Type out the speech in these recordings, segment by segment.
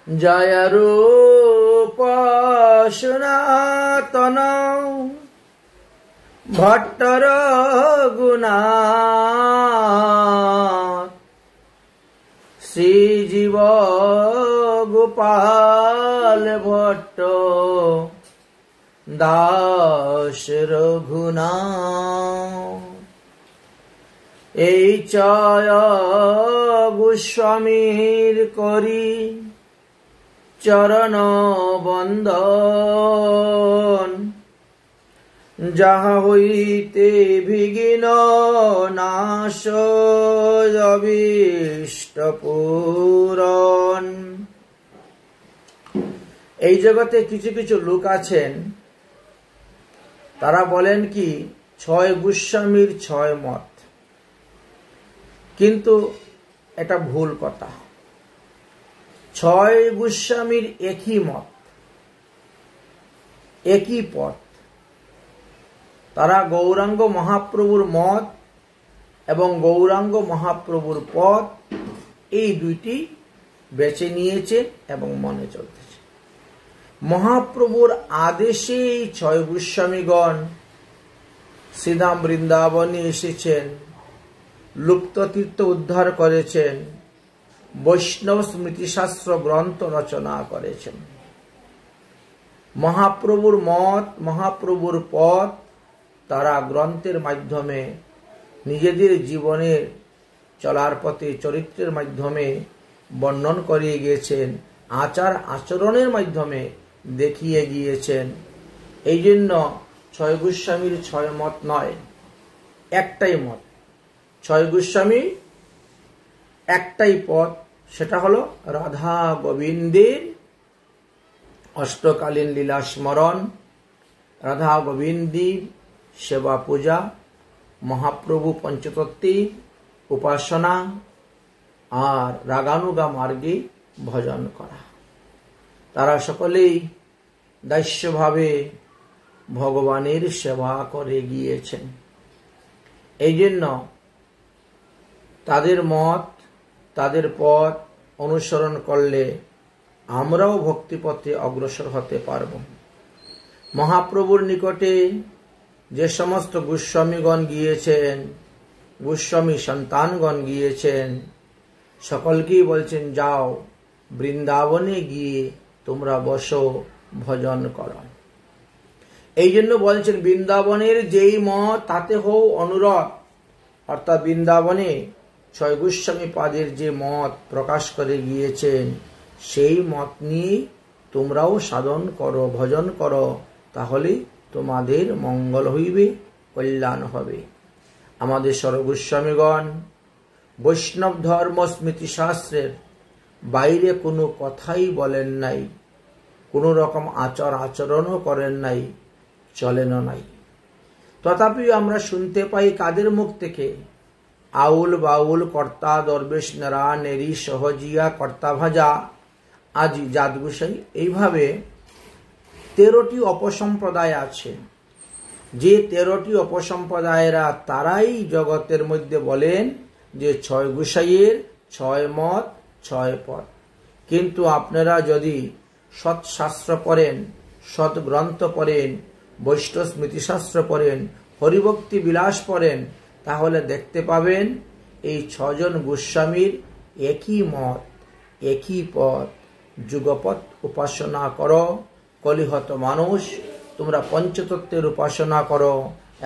জয় রূপ সনাতন ভট্ট রঘুনাথ শ্রীজীব গোপাল ভট্ট দাস রঘুনাথ। এই চয় গোস্বামীর করি চরণ বন্দন, যাহা হইতে বিঘ্ন নাশ অভীষ্ট পূরণ। এই জগতে কিছু কিছু লোক আছেন, তারা বলেন কি ৬ গোস্বামীর ৬ মত, কিন্তু এটা ভুল কথা। ৬ গোস্বামীর একই মত, একই পথ। তারা গৌরাঙ্গ মহাপ্রভুর মত এবং গৌরাঙ্গ মহাপ্রভুর পথ এই দুইটি বেছে নিয়েছে এবং মনে চলতেছে। মহাপ্রভুর আদেশে এই ৬ গোস্বামীগণ শ্রীধাম বৃন্দাবনে এসেছেন, লুপ্ত তীর্থ উদ্ধার করেছেন, বৈষ্ণব স্মৃতিশাস্ত্র গ্রন্থ রচনা করেছেন। মহাপ্রভুর মত, মহাপ্রভুর পথ তারা গ্রন্থের মাধ্যমে নিজেদের জীবনের চলার পথে চরিত্রের মাধ্যমে বর্ণন করে গিয়েছেন, আচার আচরণের মাধ্যমে দেখিয়ে গিয়েছেন। এই জন্য ৬ গোস্বামীর ৬ মত নয়, একটাই মত। ৬ গোস্বামী একটাই পথ, সেটা হলো রাধা গোবিন্দের অষ্টকালীন লীলা স্মরণ, রাধা গোবিন্দের সেবা পূজা, মহাপ্রভু পঞ্চতত্ত্বের উপাসনা আর রাগানুগা মার্গে ভজন করা। তারা সকলেই দাস্যভাবে ভগবানের সেবা করে গিয়েছেন। এই জন্য তাদের মত, তাদের পথ অনুসরণ করলে আমরাও ভক্তিপথে অগ্রসর হতে পারব। মহাপ্রভুর নিকটে যে সমস্ত গোস্বামীগণ গিয়েছেন, গোস্বামী সন্তানগণ গিয়েছেন, সকলকেই বলছেন যাও বৃন্দাবনে গিয়ে তোমরা বসো, ভজন করো। এই জন্য বলছেন বৃন্দাবনের যেই মত তাতে হও অনুরত, অর্থাৎ বৃন্দাবনে ৬ গোস্বামী পাদের যে মত প্রকাশ করে গিয়েছেন সেই মত নিয়ে তোমরাও সাধন করো, ভজন করো, তাহলে তোমাদের মঙ্গল হইবে, কল্যাণ হবে। আমাদের সর্বগোস্বামীগণ বৈষ্ণব ধর্ম স্মৃতিশাস্ত্রের বাইরে কোনো কথাই বলেন নাই, কোনো রকম আচার আচরণও করেন নাই, চলেনও নাই। তথাপিও আমরা শুনতে পাই কাদের মুখ থেকে? আউল বাউল কর্তা দরবেশ নেরা নেরি সহজিয়া কর্তা ভাজা আজি জাতগোসাই, এইভাবে 13টি অপসম্প্রদায় আছে। যে 13টি অপসম্প্রদায়েরা তারাই জগতের মধ্যে বলেন যে ৬ গোসাইয়ের ৬ মত ৬ পথ। কিন্তু আপনারা যদি সৎশাস্ত্র পড়েন, সৎ গ্রন্থ পড়েন, বৈষ্ণব স্মৃতিশাস্ত্র পড়েন, হরিভক্তি বিলাস পড়েন, তাহলে দেখতে পাবেন এই ৬ জন গোস্বামীর একই মত, একই পথ। যুগপথ উপাসনা করো কলিহত মানুষ, তোমরা পঞ্চতত্ত্বের উপাসনা করো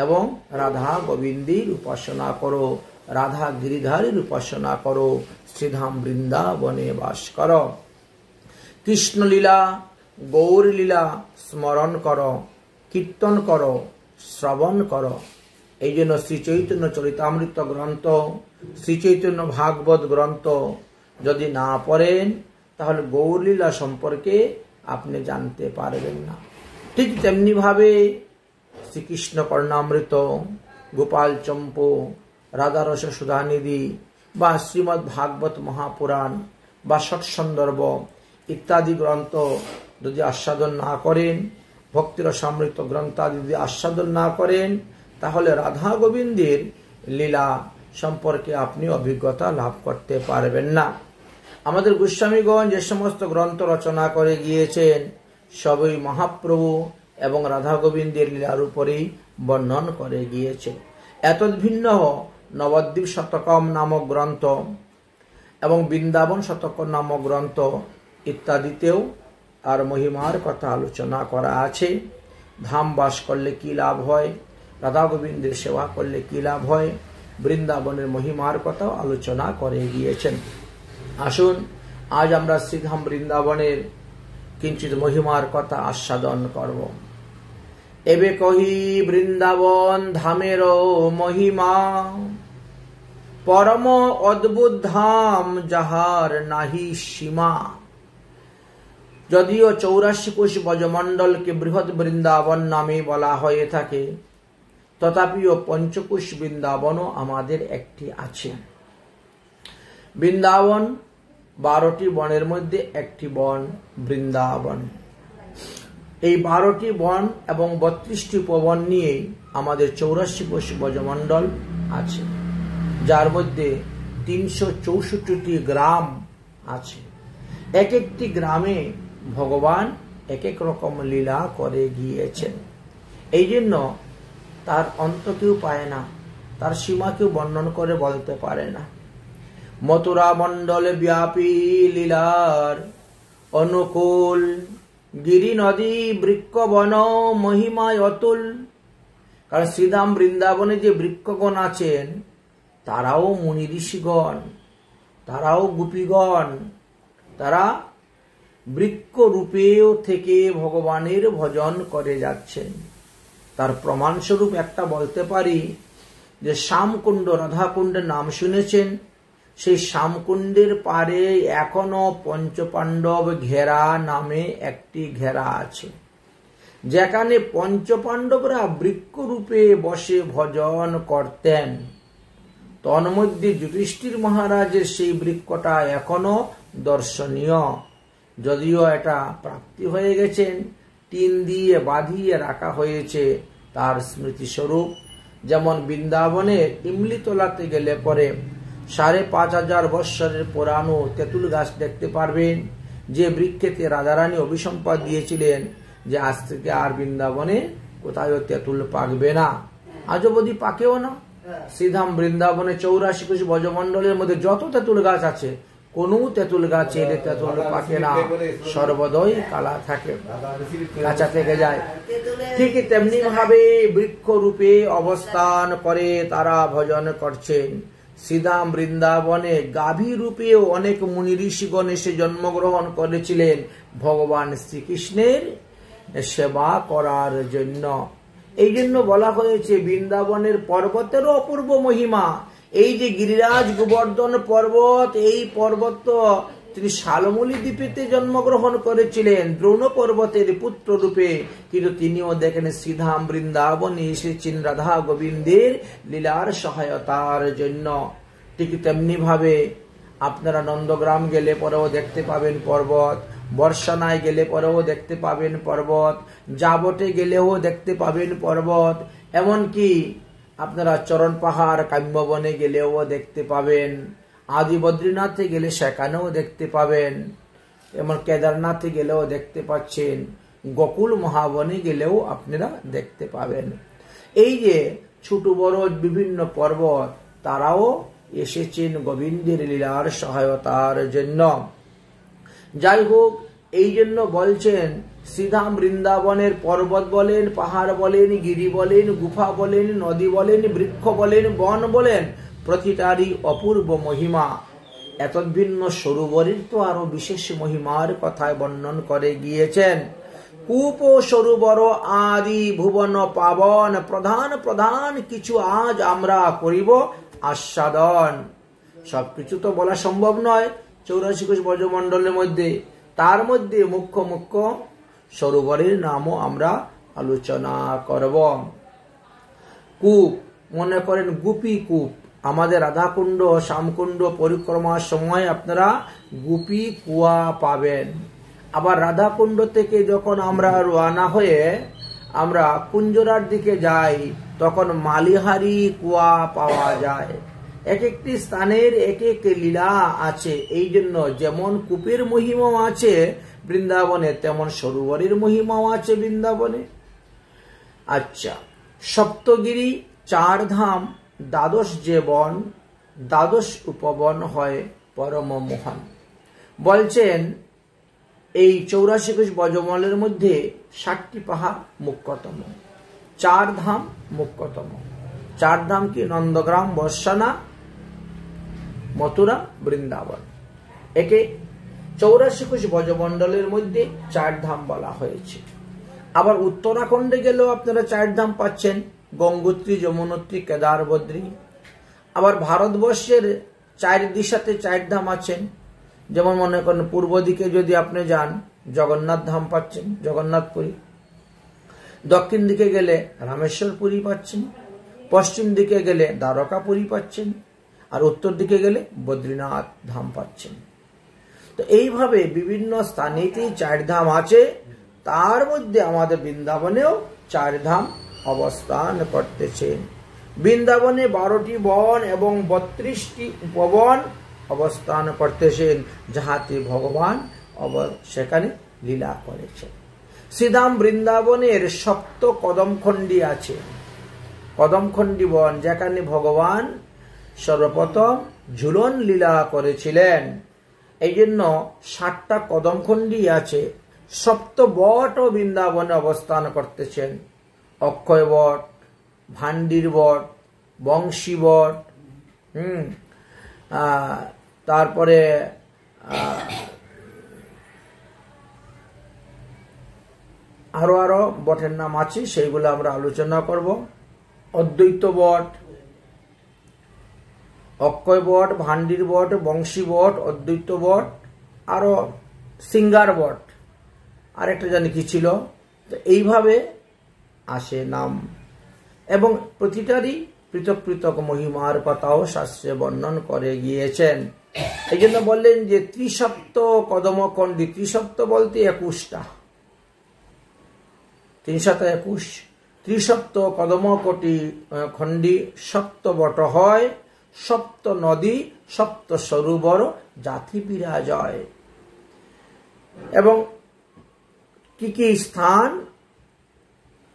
এবং রাধা গোবিন্দের উপাসনা করো, রাধা গিরিধারের উপাসনা করো, শ্রীধাম বৃন্দাবনে বাস করো। কৃষ্ণলীলা গৌর লীলা স্মরণ করো, কীর্তন করো, শ্রবণ করো। এই জন্য শ্রী চৈতন্য চরিতামৃত গ্রন্থ, শ্রী চৈতন্য ভাগবত গ্রন্থ যদি না পড়েন তাহলে গৌরলীলা সম্পর্কে আপনি জানতে পারবেন না। ঠিক তেমনি ভাবে শ্রীকৃষ্ণ কর্ণামৃত, গোপাল চম্পু, রাধারস সুধানিধি বা শ্রীমদ্ ভাগবত মহাপুরাণ বা ষটসন্দর্ভ ইত্যাদি গ্রন্থ যদি আস্বাদন না করেন, ভক্তিরসামৃত গ্রন্থাদি যদি আস্বাদন না করেন, তাহলে রাধা গোবিন্দের লীলা সম্পর্কে আপনি অভিজ্ঞতা লাভ করতে পারবেন না। আমাদের গোস্বামীগণ যে সমস্ত গ্রন্থ রচনা করে গিয়েছেন সবই মহাপ্রভু এবং রাধা গোবিন্দের লীলার উপরেই বর্ণন করে গিয়েছেন। এতদ্ভিন্ন নবদ্বীপ শতকম নামক গ্রন্থ এবং বৃন্দাবন শতকম নামক গ্রন্থ ইত্যাদিতেও তার মহিমার কথা আলোচনা করা আছে। ধাম বাস করলে কি লাভ হয়, রাধা গোবিন্দের সেবা করলে কি লাভ হয়, বৃন্দাবনের মহিমার কথাও আলোচনা করে গিয়েছেন। আসুন আজ আমরা শ্রীধাম বৃন্দাবনের কিঞ্চিত মহিমার কথা আস্বাদন করব। এবে কহি বৃন্দাবন ধামের মহিমা, পরম অদ্ভুত ধাম যাহার নাহি সীমা। যদিও 84 কোশ ব্রজমণ্ডলকে বৃহৎ বৃন্দাবন নামে বলা হয়ে থাকে, তথাপিও পঞ্চকোশ বৃন্দাবনও আমাদের একটি আছে। বৃন্দাবন 12টি বনের মধ্যে একটি বন বৃন্দাবন। এই 12টি বন এবং 32টি উপবন নিয়ে আমাদের 84 কোশ ব্রজমণ্ডল আছে, যার মধ্যে 364টি গ্রাম আছে। এক একটি গ্রামে ভগবান এক এক রকম লীলা করে গিয়েছেন। এই জন্য তার অন্ত কেউ পায় না, তার সীমা কেউ বর্ণন করে বলতে পারে না। মথুরা মণ্ডলে ব্যাপী লীলার অনুকূল, গিরি নদী বৃক্ষ বন মহিমায় অতুল। কারণ শ্রীধাম বৃন্দাবনে যে বৃক্ষগণ আছেন তারাও মুনি ঋষিগণ, তারাও গোপীগণ, তারা বৃক্ষ রূপেও থেকে ভগবানের ভজন করে যাচ্ছেন। তার প্রমাণস্বরূপ একটা বলতে পারি যে শ্যামকুণ্ড, রাধাকুণ্ডের নাম শুনেছেন, সেই শ্যামকুণ্ডের পারে এখনো পঞ্চপাণ্ডব ঘেরা নামে একটি ঘেরা আছে, যেখানে পঞ্চপাণ্ডবরা বৃক্ষরূপে বসে ভজন করতেন। তন্মধ্যে যুধিষ্ঠির মহারাজের সেই বৃক্ষটা এখনো দর্শনীয়, যদিও এটা প্রাপ্তি হয়ে গেছেন, টিন দিয়ে বাঁধিয়ে রাখা হয়েছে তার স্মৃতিস্বরূপ। যেমন বৃন্দাবনে ইমলিতলাতে গেলে পরে 5500 বৎসরের পুরানো তেঁতুল গাছ দেখতে পারবেন, যে বৃক্ষেতে রাধারানী অভিসম্পাদ দিয়েছিলেন যে আজ থেকে আর বৃন্দাবনে কোথাও তেঁতুল পাকবে না। আজও অবধি পাকেও না। শ্রীধাম বৃন্দাবনে 84 কোশ ব্রজমণ্ডলের মধ্যে যত তেঁতুল গাছ আছে, কোন তেঁতুল গাছে তেঁতুল পাকে না, সর্বদই কালা থাকে, কাঁচা থেকে যায়। ঠিক তেমনি ভাবে বৃক্ষ রূপে অবস্থান করে তারা ভজন করছেন। শ্রীধাম বৃন্দাবনে গাভী রূপেও অনেক মুনি ঋষিগণ এসে জন্মগ্রহণ করেছিলেন ভগবান শ্রীকৃষ্ণের সেবা করার জন্য। এই জন্য বলা হয়েছে বৃন্দাবনের পর্বতেরও অপূর্ব মহিমা। এই যে গিরিরাজ গোবর্ধন পর্বত, এই পর্বত তিনি শালমলী দ্বীপেতে জন্মগ্রহণ করেছিলেন দ্রোণ পর্বতের পুত্র রূপে, কিন্তু তিনিও দেখেন শ্রীধাম বৃন্দাবনে এসেছেন রাধা গোবিন্দের লীলার সহায়তার জন্য। ঠিক তেমনি ভাবে আপনারা নন্দগ্রাম গেলে পরেও দেখতে পাবেন পর্বত, বর্ষানায় গেলে পরেও দেখতে পাবেন পর্বত, জাবটে গেলেও দেখতে পাবেন পর্বত, এমনকি আপনারা চরণ পাহাড় কাম্যবনে গেলেও দেখতে পাবেন, আদি বদ্রীনাথে গেলে সেখানেও দেখতে পাবেন, এমন কেদারনাথে গেলেও দেখতে পাচ্ছেন, গোকুল মহাবনে গেলেও আপনারা দেখতে পাবেন। এই যে ছোট বড় বিভিন্ন পর্বত, তারাও এসেছেন গোবিন্দের লীলার সহায়তার জন্য। যাই হোক, এই জন্য বলছেন শ্রীধাম বৃন্দাবনের পর্বত বলেন, পাহাড় বলেন, গিরি বলেন, গুফা বলেন, নদী বলেন, বৃক্ষ বলেন, বন বলেন, প্রতিটারই অপূর্ব মহিমা। এতদ্ভিন্ন সরোবরের তো আরো বিশেষ মহিমার কথায় বর্ণন করে গিয়েছেন। কূপ সরোবর আদি ভুবন পাবন, প্রধান প্রধান কিছু আজ আমরা করিব আস্বাদন। সবকিছু তো বলা সম্ভব নয় 84 কোশ ব্রজমণ্ডলের মধ্যে, তার মধ্যে মুখ্য মুখ্য সরোবরের নামও আমরা আলোচনা করব। কূপ, মনে করেন গোপী কূপ, আমাদের রাধাকুণ্ড শ্যামকুণ্ড পরিক্রমার সময় আপনারা গোপী কুয়া পাবেন। আবার রাধাকুণ্ড থেকে যখন আমরা রওনা হয়ে আমরা কুঞ্জরার দিকে যাই, তখন মালিহারি কুয়া পাওয়া যায়। এক একটি স্থানের এক এক লীলা আছে। এই জন্য যেমন কূপের মহিমাও আছে বৃন্দাবনে, তেমন সরোবরের মহিমাও আছে বৃন্দাবনে। আচ্ছা, সপ্তগিরি 4 ধাম, দ্বাদশ যে বন, দ্বাদশ উপবন হয় পরম মহান। বলছেন এই 84 কোশ ব্রজমণ্ডলের মধ্যে 60টি পাহাড় মুখ্যতম, 4 ধাম মুখ্যতম। 4 ধাম কি? নন্দগ্রাম, বর্ষানা, মথুরা, বৃন্দাবন। একে 84 কোশ ব্রজমণ্ডলের মধ্যে 4 ধাম বলা হয়েছে। আবার উত্তরাখণ্ডে গেলেও আপনারা 4 ধাম পাচ্ছেন, গঙ্গোত্রী, যমুনোত্রী, কেদার, বদ্রী। আবার ভারতবর্ষের 4 দিশাতে 4 ধাম আছেন। যেমন মনে করেন পূর্ব দিকে যদি আপনি যান, জগন্নাথ ধাম পাচ্ছেন, জগন্নাথপুরী। দক্ষিণ দিকে গেলে রামেশ্বরপুরী পাচ্ছেন, পশ্চিম দিকে গেলে দ্বারকাপুরী পাচ্ছেন, আর উত্তর দিকে গেলে বদ্রীনাথ ধাম পাচ্ছেন। তো এইভাবে বিভিন্ন স্থানেতেই 4 ধাম আছে। তার মধ্যে আমাদের বৃন্দাবনেও 4 ধাম অবস্থান করতেছে। বৃন্দাবনে 12টি বন এবং 32টি উপবন অবস্থান করতেছেন, যাহাতে ভগবান সেখানে লীলা করেছেন। শ্রীধাম বৃন্দাবনের সপ্ত কদমখণ্ডী আছে, কদমখণ্ডী বন, যেখানে ভগবান সর্বপ্রথম ঝুলন লীলা করেছিলেন। এই জন্য 60টা কদমখণ্ডী আছে। সপ্ত বট ও বৃন্দাবনে অবস্থান করতেছেন। অক্ষয় বট, ভান্ডির বট, বংশী বট, তারপরে আরো বটের নাম আছে, সেইগুলো আমরা আলোচনা করব। অদ্বৈত বট, অক্ষয় বট, ভান্ডির বট, বংশী বট, অদ্বৈত বট, আরো সিঙ্গার বট, আরেকটা জানি কি ছিল। তো এইভাবে আসে নাম, এবং প্রতিটারই পৃথক পৃথক মহিমার কথাও শাস্ত্রে বর্ণন করে গিয়েছেন। এই জন্য বললেন যে ত্রিসপ্ত কদমখণ্ডী, ত্রিসপ্ত বলতে 21টা, 321, ত্রিসপ্ত কদমকটি খণ্ডী, সপ্ত বট হয়, সপ্ত নদী, সপ্ত সরোবর জাতি বিরাজয়। এবং কি কি স্থান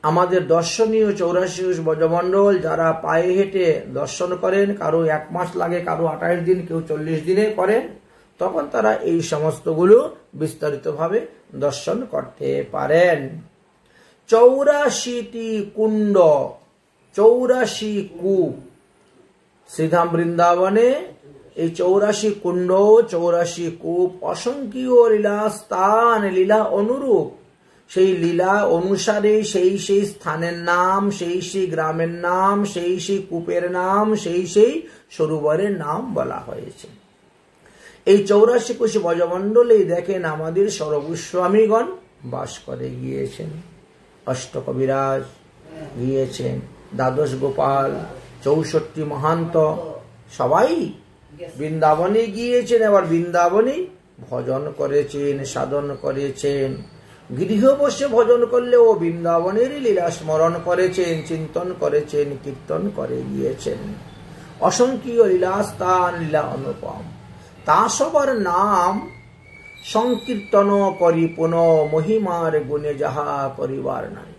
আমাদের দর্শনীয় 84 কোশ ব্রজমণ্ডল, যারা পায়ে হেঁটে দর্শন করেন, কারো 1 মাস লাগে, কারো 28 দিন, কেউ 40 দিনে করেন, তখন তারা এই সমস্তগুলো বিস্তারিতভাবে দর্শন করতে পারেন। 84টি কুণ্ড, 84 কূপ শ্রীধাম বৃন্দাবনে। এই 84 কুণ্ড, 84 কূপ, অসংখ্য লীলা স্থান, লীলা অনুরূপ, সেই লীলা অনুসারে সেই সেই স্থানের নাম, সেই সেই গ্রামের নাম, সেই সেই কূপের নাম, সেই সেই সরোবরের নাম বলা হয়েছে। এই 84 কোশ ব্রজমণ্ডলে দেখেন আমাদের সর্বস্বামীগণ বাস করে গিয়েছেন। অষ্টকবিরাজ গিয়েছেন, দ্বাদশ গোপাল, 64 মহান্ত, সবাই বৃন্দাবনে গিয়েছেন। আবার বৃন্দাবনে ভজন করেছেন, সাধন করেছেন। গৃহ বসে ভজন করলেও বৃন্দাবনেরই লীলা স্মরণ করেছেন, চিন্তন করেছেন, কীর্তন করে গিয়েছেন। অসংখ্য লীলাস্থান, লীলা অনুপম, তা সবার নাম সংকীর্তন করি পুনঃ, মহিমার গুণে যাহা করিবার নাই।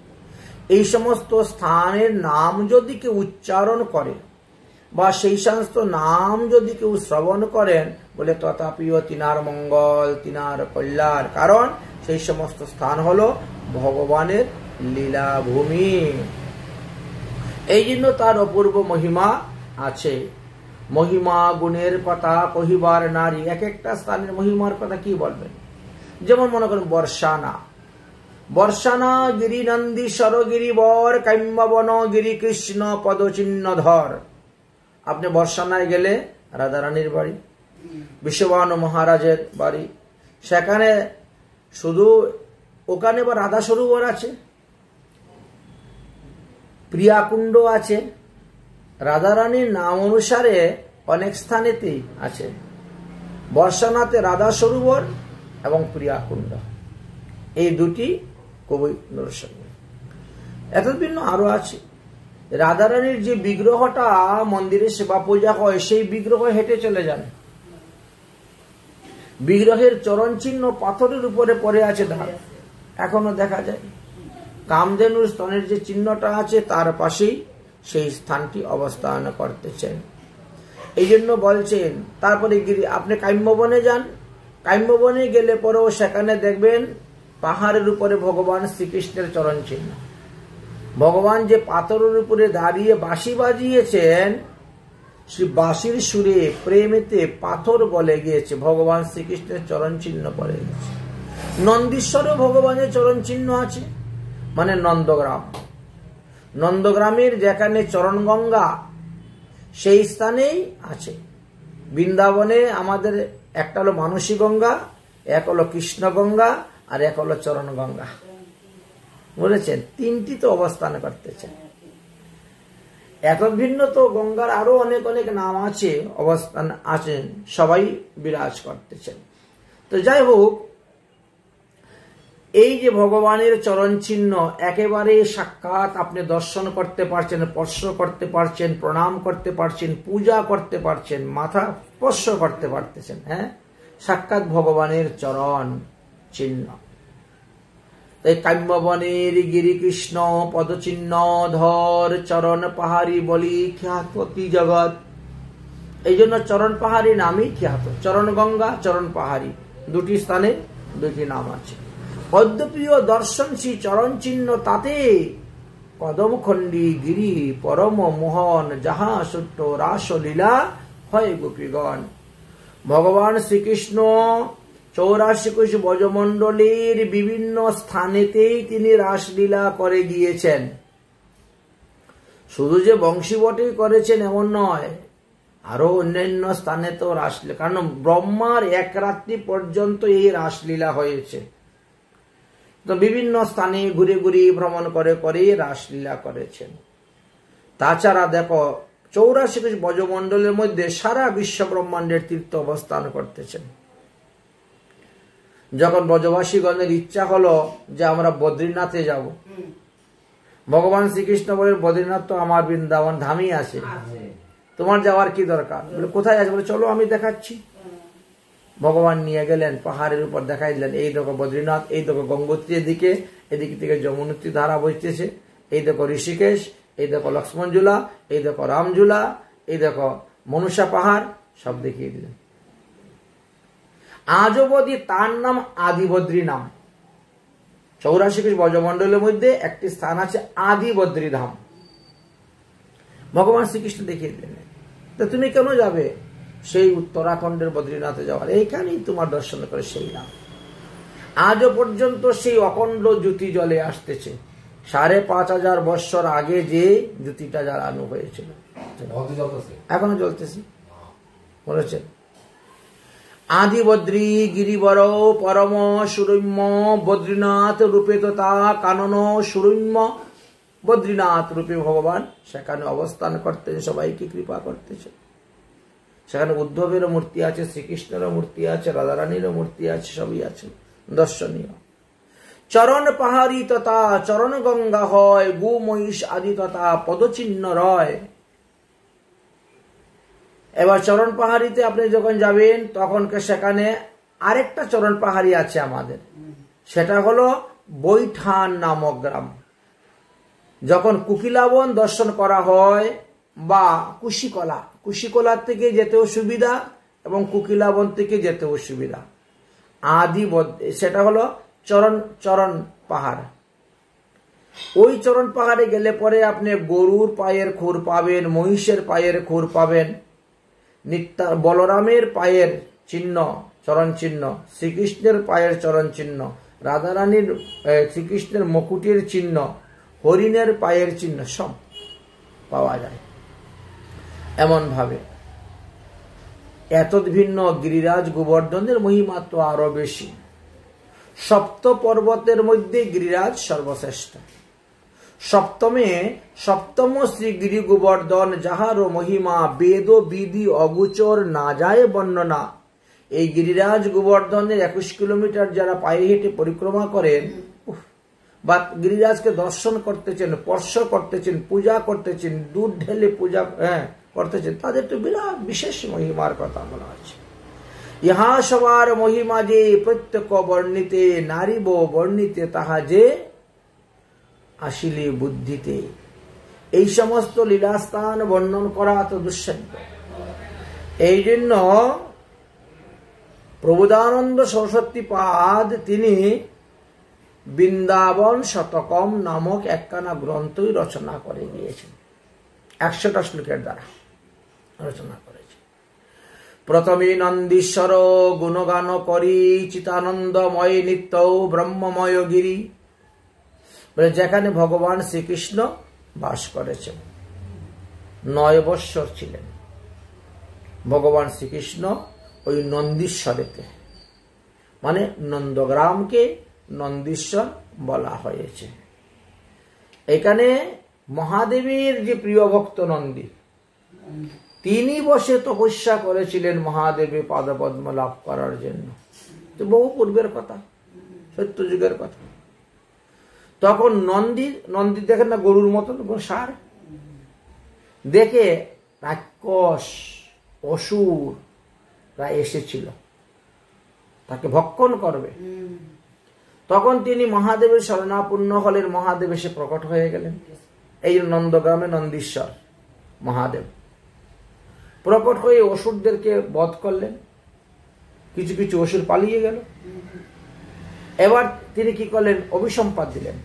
এই সমস্ত স্থানের নাম যদি কেউ উচ্চারণ করে বা সেই সমস্ত নাম যদি কেউ শ্রবণ করেন, বলে তথাপিও তিনার মঙ্গল, তিনার কল্যাণ। কারণ সেই সমস্ত স্থান হলো ভগবানের লীলা ভূমি। এই জন্য তার অপূর্ব মহিমা আছে। মহিমা গুণের কথা কহিবার নারী। এক একটা স্থানের মহিমার কথা কি বলবেন? যেমন মনে করেন বর্ষানা, বর্ষানা গিরি নন্দী সরগিরিবর, কাম্যবন গিরি কৃষ্ণ পদচিহ্ন ধর। আপনি বর্ষানায় গেলে রাধারানীর বাড়ি, বিশ্ববানু মহারাজের বাড়ি, সেখানে শুধু ওখানে বা রাধা সরোবর আছে, প্রিয়াকুণ্ড আছে, রাধারানীর নাম অনুসারে অনেক স্থানেতেই আছে। বর্ষানাতে রাধা সরোবর এবং প্রিয়াকুণ্ড, এই দুটি খুবই দর্শনীয়। এত ভিন্ন আরো আছে। রাধারানীর যে বিগ্রহটা মন্দিরে সেবা পূজা হয়, সেই বিগ্রহ হেঁটে চলে যান। বিগ্রহের চরণ চিহ্ন পাথরের উপরে পড়ে আছে, ধার এখনো দেখা যায়। কামধেনুর স্তনের যে চিহ্নটা আছে তার পাশেই সেই স্থানটি অবস্থান করতেছেন। এই জন্য বলছেন। তারপরে আপনি কাম্যবনে যান, কাম্যবনে গেলে পরেও সেখানে দেখবেন পাহাড়ের উপরে ভগবান শ্রীকৃষ্ণের চরণ চিহ্ন। ভগবান যে পাথরের উপরে দাঁড়িয়ে বাঁশি বাজিয়েছেন, সেই বাঁশির সুরে প্রেমেতে পাথর গলে গিয়েছে, ভগবান শ্রীকৃষ্ণের চরণ চিহ্ন পড়ে গেছে। নন্দীশ্বরে ভগবানের চরণ চিহ্ন আছে, মানে নন্দগ্রাম। নন্দগ্রামের যেখানে চরণ গঙ্গা, সেই স্থানেই আছে। বৃন্দাবনে আমাদের একটা হলো মানসী গঙ্গা, এক হলো কৃষ্ণ গঙ্গা, আর এক হলো চরণ গঙ্গা। বলেছেন তিনটি তো অবস্থান করতেছেন। এত ভিন্ন তো গঙ্গার আরো অনেক অনেক নাম আছে, অবস্থান আছেন, সবাই বিরাজ করতেছেন। তো যাই হোক, এই যে ভগবানের চরণ চিহ্ন একেবারে সাক্ষাৎ আপনি দর্শন করতে পারছেন, স্পর্শ করতে পারছেন, প্রণাম করতে পারছেন, পূজা করতে পারছেন, মাথা স্পর্শ করতে পারতেছেন। হ্যাঁ, সাক্ষাৎ ভগবানের চরণ চিহ্ন। তাই কাম্যবনের গিরিকৃষ্ণ পদচিহ্ন ধর চরণ পাহাড়ি বলি খ্যাতি জগৎ। এই জন্য চরণ পাহাড়ি নামই খ্যাত। চরণ গঙ্গা, চরণ পাহাড়ি, দুটি স্থানে দুটি নাম আছে। অদ্যপ্রিয় দর্শন শ্রী চরণ চিহ্ন তাতে কদম খণ্ডী গিরি পরম মোহন, যাহা সত্য রাস লীলা হয় গোপীগণ। ভগবান শ্রীকৃষ্ণ 84 কোষ ব্রজমণ্ডলের বিভিন্ন স্থানেতেই তিনি রাসলীলা করে গিয়েছেন। শুধু যে বংশীবটেই করেছেন এমন নয়, আরো অন্যান্য স্থানে তো রাসলীলা, কারণ ব্রহ্মার এক রাত্রি পর্যন্ত এই রাসলীলা হয়েছে। তো বিভিন্ন স্থানে ঘুরে ঘুরে ভ্রমণ করে করে রাসলীলা করেছেন। তাছাড়া দেখো 84 কোষ ব্রজমণ্ডলের মধ্যে সারা বিশ্ব ব্রহ্মাণ্ডের তীর্থ অবস্থান করতেছেন। যখন ব্রজবাসীগণের ইচ্ছা হলো যে আমরা বদ্রীনাথে যাব, ভগবান শ্রীকৃষ্ণ বলে বদ্রীনাথ তো আমার বৃন্দাবন ধামই আছে, তোমার যাওয়ার কি দরকার? বলে কোথায় আছে? বলে চলো আমি দেখাচ্ছি। ভগবান নিয়ে গেলেন, পাহাড়ের উপর দেখাই দিলেন, এই দেখো বদ্রীনাথ, এই দেখো গঙ্গোত্রীর দিকে, এদিক থেকে যমুনোত্রী ধারা বইতেছে, এই দেখো ঋষিকেশ, এই দেখো লক্ষ্মণঝুলা, এই দেখো রামঝুলা, এই দেখো মনুষা পাহাড়, সব দেখিয়ে দিলেন। আজ অবধি তার নাম আদিবদ্রী নাম। 84 কোষ ব্রজমণ্ডলের মধ্যে একটি স্থান আছে আদিবদ্রী ধাম, ভগবান শ্রীকৃষ্ণ দেখিয়ে দিলেন। তো তুমি কেন যাবে সেই উত্তরাখণ্ডের বদ্রীনাথে যাওয়ার? এইখানেই তোমার দর্শন করে সেই নাম। আজও পর্যন্ত সেই অখণ্ড জ্যোতি জ্বলে আসতেছে। 5500 বৎসর আগে যে জ্যোতিটা জ্বালানো হয়েছিল এখনো জ্বলতেছে। বলেছেন আদিবদ্রী গিরিবর পরম সুরম্য বদ্রীনাথ রূপে তথা কানন সুরম্য। বদ্রীনাথ রূপে ভগবান সেখানে অবস্থান করতেন, সবাইকে কৃপা করতেছেন। সেখানে উদ্ধবেরও মূর্তি আছে, শ্রীকৃষ্ণেরও মূর্তি আছে, রাধারানীরও মূর্তি আছে, সবই আছে দর্শনীয়। চরণ পাহাড়ি তথা চরণ গঙ্গা হয়, গু মহিষ আদি তথা পদচিহ্ন রয়। এবার চরণ পাহাড়িতে আপনি যখন যাবেন তখন সেখানে আরেকটা চরণ পাহাড়ি আছে আমাদের, সেটা হলো বৈঠান নামক গ্রাম। যখন কুকিলাবন দর্শন করা হয় বা কুশিকলা, কুশিকলার থেকে যেতেও সুবিধা এবং কুকিলাবন থেকে যেতেও সুবিধা, সেটা হলো চরণ পাহাড়। ওই চরণ পাহাড়ে গেলে পরে আপনি গরুর পায়ের খুর পাবেন, মহিষের পায়ের খুর পাবেন, বলরামের পায়ের চিহ্ন, চরণ চিহ্ন, শ্রীকৃষ্ণের পায়ের চরণ চিহ্ন, রাধারানীর শ্রীকৃষ্ণের মুকুটের চিহ্ন, হরিণের পায়ের চিহ্ন সব পাওয়া যায়। এমন ভাবে এত ভিন্ন গিরিরাজ গোবর্ধনের মহিমা তো আরো বেশি। সপ্ত পর্বতের মধ্যে গিরিরাজ সর্বশ্রেষ্ঠ। সপ্তম শ্রী গিরি গোবর্ধন, যাহার মহিমা বেদ বিধি অগুচর না যায় বর্ণনা। এই গিরিরাজ গোবর্ধনের 21 কিলোমিটার যারা পায়ে হেঁটে পরিক্রমা করেন, বা গিরিরাজকে দর্শন করতেছেন, স্পর্শ করতেছেন, পূজা করতেছেন, দুধ ঢেলে পূজা করতেছেন, তাদের তো বিরাট বিশেষ মহিমার কথা বলা আছে। ইহা সবার মহিমা যে প্রত্যেক বর্ণিতে, নারীব বর্ণিতে তাহা যে আসিলে বুদ্ধিতে। এই সমস্ত লীলাস্থান বর্ণন করা তো দুঃসাধ্য। এই জন্য প্রবোধানন্দ সরস্বতী পাদ তিনি বৃন্দাবন শতকম নামক একখানা গ্রন্থই রচনা করে গিয়েছেন, 100টা শ্লোকের দ্বারা রচনা করেছে। প্রথমে নন্দীশ্বর গুণগান করি, চিতানন্দময় নিত্য ব্রহ্মময় গিরি, যেখানে ভগবান শ্রীকৃষ্ণ বাস করেছেন। 9 বৎসর ছিলেন ভগবান শ্রীকৃষ্ণ ওই নন্দীশ্বরেতে, মানে নন্দগ্রামকে নন্দীশ্বর বলা হয়েছে। এখানে মহাদেবের যে প্রিয় ভক্ত নন্দী, তিনি বসে তপস্যা করেছিলেন মহাদেবের পাদপদ্ম লাভ করার জন্য। তো বহু পূর্বের কথা, সত্যযুগের কথা। তখন নন্দী দেখেন না গরুর মতন সার, দেখে রাক্ষস অসুররা এসেছিল তাকে ভক্ষণ করবে। তখন তিনি মহাদেবের শরণাপন্ন হলেন, মহাদেব এসে প্রকট হয়ে গেলেন। এই নন্দগ্রামে নন্দীশ্বর মহাদেব প্রকট হয়ে অসুরদেরকে বধ করলেন, কিছু কিছু অসুর পালিয়ে গেল। এবার তিনি কি করলেন, অভিসম্পাদ দিলেন,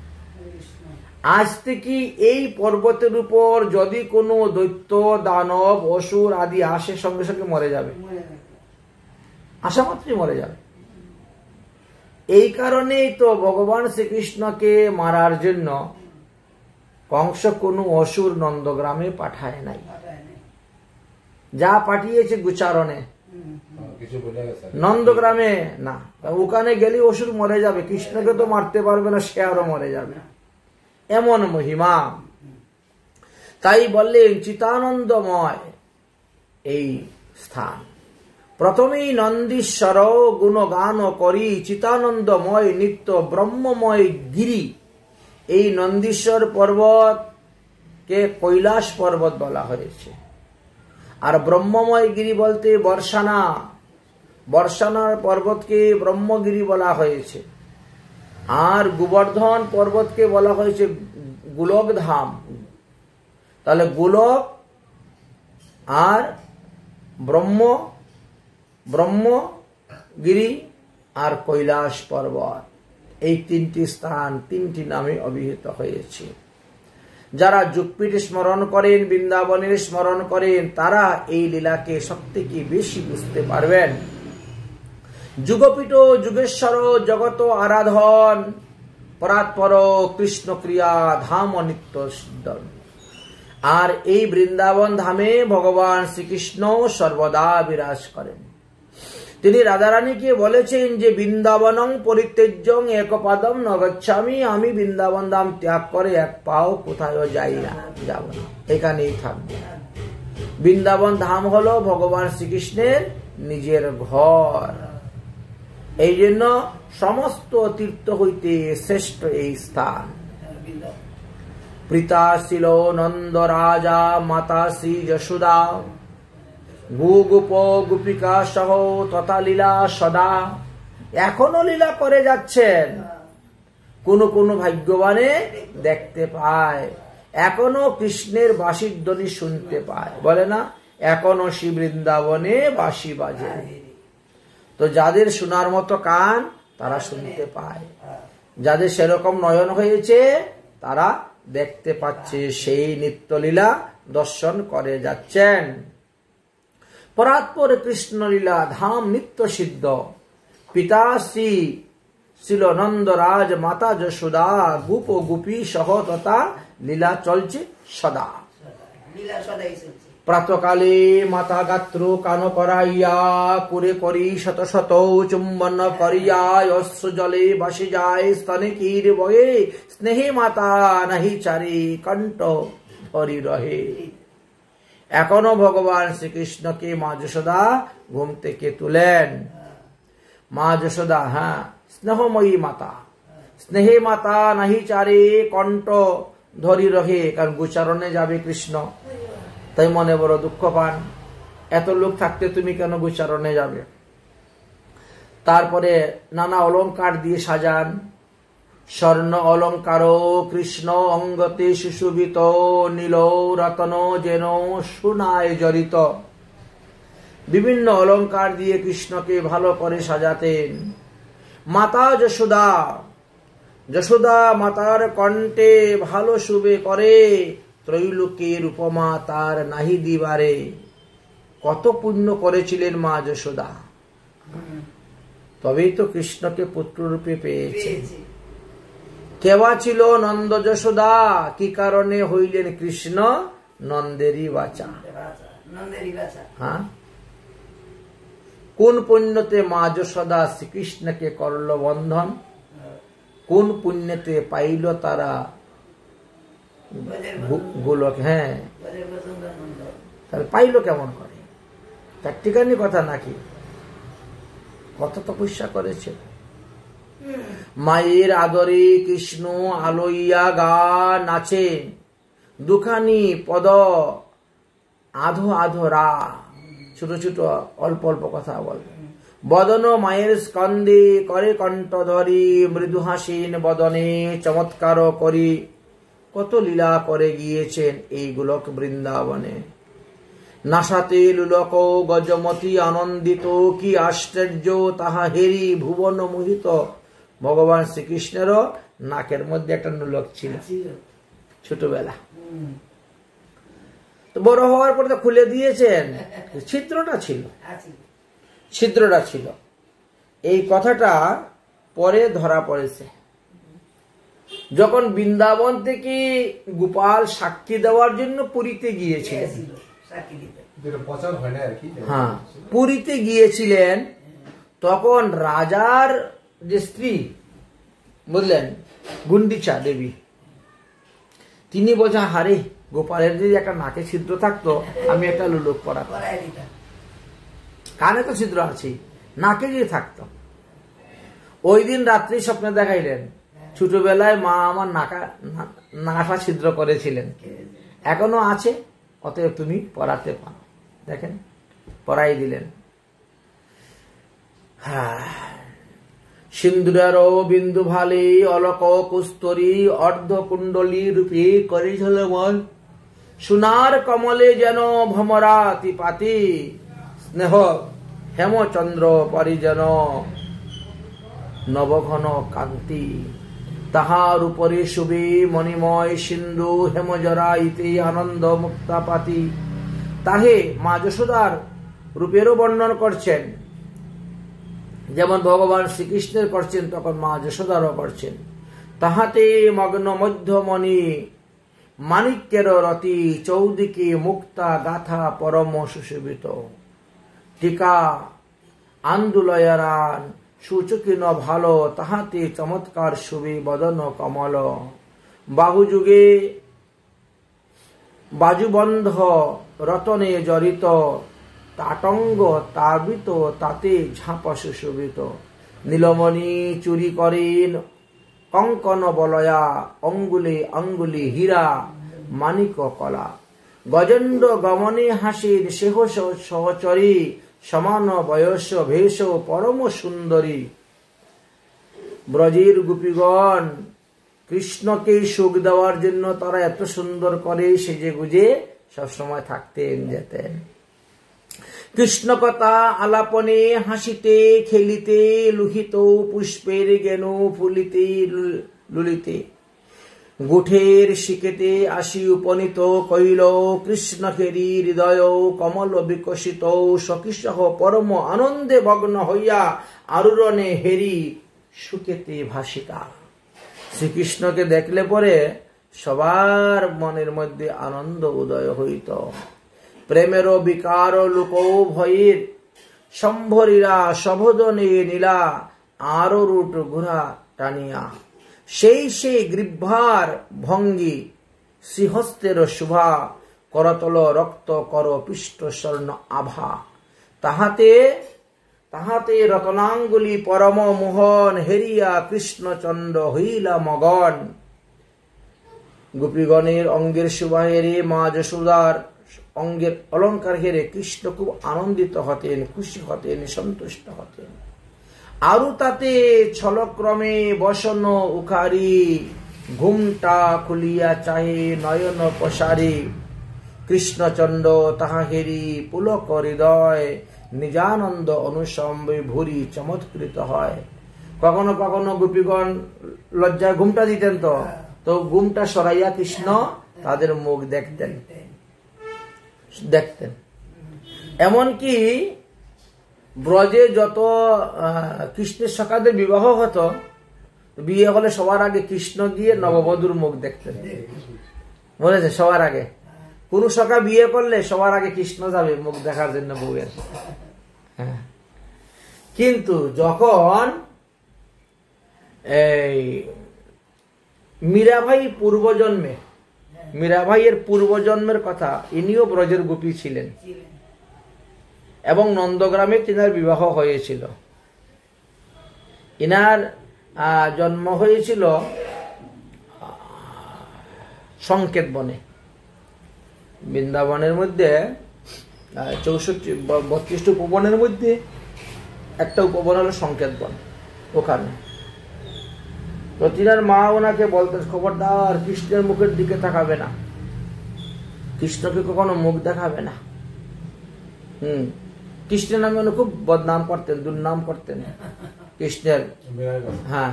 আজ থেকে এই পর্বতের উপর যদি কোনো দৈত্য দানব অসুর আদি আসে, সঙ্গে সঙ্গে মরে যাবে, আসা মাত্রই মরে যাবে। এই কারণেই তো ভগবান শ্রীকৃষ্ণকে মারার জন্য কংস কোনো অসুর নন্দগ্রামে পাঠায় নাই, যা পাঠিয়েছে গুচারণে, নন্দগ্রামে না। ওখানে গেলে অসুর মরে যাবে, কৃষ্ণকে তো মারতে পারবে না, সে আরো মরে যাবে, এমন মহিমা। তাই বললেন চিতানন্দময় এই স্থান। প্রথমেই নন্দীশ্বর গুণগান করি, চিতানন্দময় নিত্য ব্রহ্মময় গিরি। এই নন্দীশ্বর পর্বতকে কৈলাস পর্বত বলা হয়েছে। আর ব্রহ্মময় গিরি বলতে বর্ষানার পর্বতকে ব্রহ্মগিরি বলা হয়েছে। আর গোবর্ধন পর্বতকে বলা হয়েছে গোলক ধাম। তাহলে গোলক আর ব্রহ্মগিরি আর কৈলাস পর্বত, এই 3টি স্থান 3টি নামে অভিহিত হয়েছে। যারা যুগপীঠ স্মরণ করেন, বৃন্দাবনের স্মরণ করেন, তারা এই লীলাকে সবথেকে বেশি বুঝতে পারবেন। যুগপীঠ যুগেশ্বর জগত আরাধন, পরাৎপর কৃষ্ণ ক্রিয়া ধাম নিত্য সিদ্ধন। আর এই বৃন্দাবন ধামে ভগবান শ্রীকৃষ্ণ সর্বদা বিরাজ করেন। তিনি রাধারানীকে বলেছেন যে বৃন্দাবনং পরিত্যজ্যং একপাদম ন গচ্ছামি, আমি বৃন্দাবন ধাম ত্যাগ করে এক পাও কোথায় যাই না, যাব না, এখানেই থাকবো। বৃন্দাবন ধাম হলো ভগবান শ্রীকৃষ্ণের নিজের ঘর। এই জন্য সমস্ত তীর্থ হইতে শ্রেষ্ঠ এই স্থান। পিতা ছিল নন্দ রাজা, মাতা শ্রী যশোদা, গোপ গোপিকা সহ তথা লীলা সদা। এখনো লীলা করে যাচ্ছেন, কোন ভাগ্যবানে দেখতে পায়, এখনো কৃষ্ণের বাঁশির ধ্বনি শুনতে পায়। বলে না, এখনো শ্রী বৃন্দাবনে বাঁশি বাজে। তো যাদের শোনার মতো কান, তারা শুনতে পায়। যাদের সেরকম নয়ন হয়েছে, তারা দেখতে পাচ্ছে, সেই নিত্যলীলা দর্শন করে যাচ্ছেন। পরাৎপর কৃষ্ণলীলা ধাম নিত্য সিদ্ধ। পিতা শ্রী ছিল নন্দরাজ, মাতা যশোদা, গোপ গোপী সহ তথা লীলা চলছে সদা। প্রাতকালে মাতা গাত্র কান করাইয়া, করে করি শত শত চুম্বন করিয়া, অশ্রু জলে বাসি যায় স্তনে কির বয়ে, স্নেহে মাতা নাহি চারি কণ্ঠ ধরি রহে। এখনো ভগবান শ্রীকৃষ্ণকে মা যশোদা ঘুম থেকে তুলেন। মা যশোদা স্নেহময়ী মাতা, স্নেহে মাতা নাহি চারে কণ্ঠ ধরি রহে, কারণ গোচারণে যাবে কৃষ্ণ, তাই মনে বড় দুঃখ পান, এত লোক থাকতে তুমি কেন গোচারণে যাবে। তারপরে নানা অলঙ্কার দিয়ে সাজান, স্বর্ণ অলঙ্কার কৃষ্ণ অঙ্গতে সুশোভিত, নীল রতন যেন সোনায় জড়িত। বিভিন্ন অলঙ্কার দিয়ে কৃষ্ণকে ভালো করে সাজাতেন। মাতা যশোদা, যশোদা মাতার কণ্ঠে ভালো শুভে করে, ত্রৈলোকের উপমা তার নাহি দিবারে। কত পুণ্য করেছিলেন মা যশোদা, তবেই তো কৃষ্ণকে পুত্ররূপে পেয়েছে। কেবা ছিল নন্দ যশোদা, কি কারণে হইলেন কৃষ্ণ নন্দেরই বাচা। হ্যাঁ, কোন পুণ্যতে মা যশোদা শ্রীকৃষ্ণকে করল বন্ধন, কোন পুণ্যতে পাইল তারা গোলক। হ্যাঁ, তাহলে পাইল কেমন করে, তার ঠিকানি কথা নাকি, কত তপস্যা করেছে। মায়ের আদরে কৃষ্ণ আলোইয়া গা নাচে, দুখানি পদ আধো আধরা, ছোট ছোট অল্প অল্প কথা বলে। বদন মায়ের স্কন্দে করে কণ্ঠ ধরি, মৃদু হাসিন বদনে চমৎকার করি। কত লীলা করে গিয়েছেন এই গোলক বৃন্দাবনে। নাসাতে লুলক গজমতি আনন্দিত, কি আশ্চর্য তাহা হেরি ভুবন মোহিত। ভগবান শ্রীকৃষ্ণেরও নাকের মধ্যে একটা নুলক ছিল ছোটবেলা, তো বড় হওয়ার পরে তো খুলে দিয়েছেন, ছিদ্রটা ছিল, ছিদ্রটা ছিল। এই কথাটা পরে ধরা পড়েছে, যখন বৃন্দাবন থেকে গোপাল সাক্ষী দেওয়ার জন্য পুরীতে গিয়েছিলেন। হ্যাঁ, পুরীতে গিয়েছিলেন, তখন রাজার যে স্ত্রী বুঝলেন গুন্ডিচা দেবী, তিনি বলছেন হারে গোপালের যদি একটা নাকে ছিদ্র থাকতো আমি একটা লুলুক পরা, কানে তো ছিদ্র আছে, নাকে যদি থাকতো। ওই দিন রাত্রি স্বপ্নে দেখাইলেন, ছোটবেলায় মা আমার নাকা ছিদ্র করেছিলেন, এখনো আছে, অতএব তুমি পড়াতে পারো। দেখেন, পড়াই দিলেন। হ্যাঁ, সিন্দুরের বিন্দু ভালে অলক কুস্তরী, অর্ধ কুণ্ডলী রূপে করেছিল মন, সোনার কমলে যেন ভ্রমরাতি পাতি, স্নেহ হেমচন্দ্র পরিজন নবঘন কান্তি। তাহার উপরে শুভে মণিময় সিন্ধু, হেমজরা ইতে আনন্দ মুক্তাপাতি। তাহে মা যশোদার রূপেরও বর্ণন করছেন, যেমন ভগবান শ্রীকৃষ্ণের করছেন তখন মা যশোদারও করছেন। তাহাতে মগ্ন মধ্যমণি মাণিক্যের রতি, চৌদিকে মুক্তা গাথা পরম সুশোভিত। টিকা আন্দোলয়ারান সূচকিন ভালো, তাহাতে চমৎকার শুভে বদন কমল। বাহুযুগে বাজুবন্ধ রতনে জড়িত, তাটঙ্গ তাবিত তাতে ঝাঁপা সুশোভিত। নীলমণি চুরি করেন কঙ্কন বলয়া, অঙ্গুলে অঙ্গুলি হীরা মানিক কলা। গজেন্দ্র গমনে হাসির সেহ সহচরী, সমান বয়স ভেষ পরম সুন্দরী। ব্রজের গোপীগণ কৃষ্ণকে সুখ দেওয়ার জন্য তারা এত সুন্দর করে সেজে গুজে সবসময় থাকতেন যেতেন। কৃষ্ণ কথা আলাপনে হাসিতে খেলিতে, লুহিত পুষ্পের জ্ঞান ফুলিতে লুলিতে। গুঠের শিখেতে আসি উপনীত কইল, কৃষ্ণকেরি হৃদয় কমল বিকশিত। সখীসহ পরম আনন্দে ভগ্ন হইয়া, আরুরণে হেরি সুখেতে ভাসিতা। শ্রীকৃষ্ণকে দেখলে পরে সবার মনের মধ্যে আনন্দ উদয় হইত। প্রেমের বিকার লোক ভয়ের সম্ভরীরা, সভোদনে নীলা আরো রুট ঘোড়া টানিয়া। সেই গ্রীভার ভঙ্গি শ্রীহস্তের শুভা, করতল রক্ত কর পৃষ্ঠ স্বর্ণ আভা। তাহাতে তাহাতে রতনাঙ্গুলি পরম মোহন হেরিয়া কৃষ্ণচন্দ্র হইলা মগন। গোপীগণের অঙ্গের শোভা হেরে মা যশোদার অঙ্গের অলঙ্কার হেরে কৃষ্ণ খুব আনন্দিত হতেন, খুশি হতেন, সন্তুষ্ট হতেন। আরু তাতে ছলক্রমে বসন উখারি ঘুমটা খুলিয়া চাহে নয়ন পসারি। কৃষ্ণচন্দ্র তাহা হেরি পুলক হৃদয় নিজানন্দ অনুসম্বে ভুরি চমৎকৃত হয়। কখনো কখনো গোপীগণ লজ্জায় ঘুমটা দিতেন, তো ঘুমটা সরাইয়া কৃষ্ণ তাদের মুখ দেখতেন। এমনকি ব্রজে যত কৃষ্ণের সখাদের বিবাহ হতো, বিয়ে হলে সবার আগে কৃষ্ণ গিয়ে নববধূর মুখ দেখতেন। বলেছে সবার আগে কোন সখা বিয়ে করলে সবার আগে কৃষ্ণ যাবে মুখ দেখার জন্য বউয়ের। হ্যাঁ, কিন্তু যখন এই মীরাভাই পূর্বজন্মে, মীরাভাইয়ের পূর্বজন্মের কথা, ইনিও ব্রজের গোপী ছিলেন এবং নন্দগ্রামে তিনার বিবাহ হয়েছিল। ইনার জন্ম হয়েছিল সংকেত বনে। বৃন্দাবনের মধ্যে 32 উপবনের মধ্যে একটা উপবন হলো সংকেত বন। ওখানে তো তিনার মা ওনাকে বলতেন, খবরদার কৃষ্ণের মুখের দিকে তাকাবে না, কৃষ্ণকে কখনো মুখ দেখাবে না। কৃষ্ণের নামে উনি খুব বদনাম করতেন, দুর্নাম করতেন কৃষ্ণের। হ্যাঁ,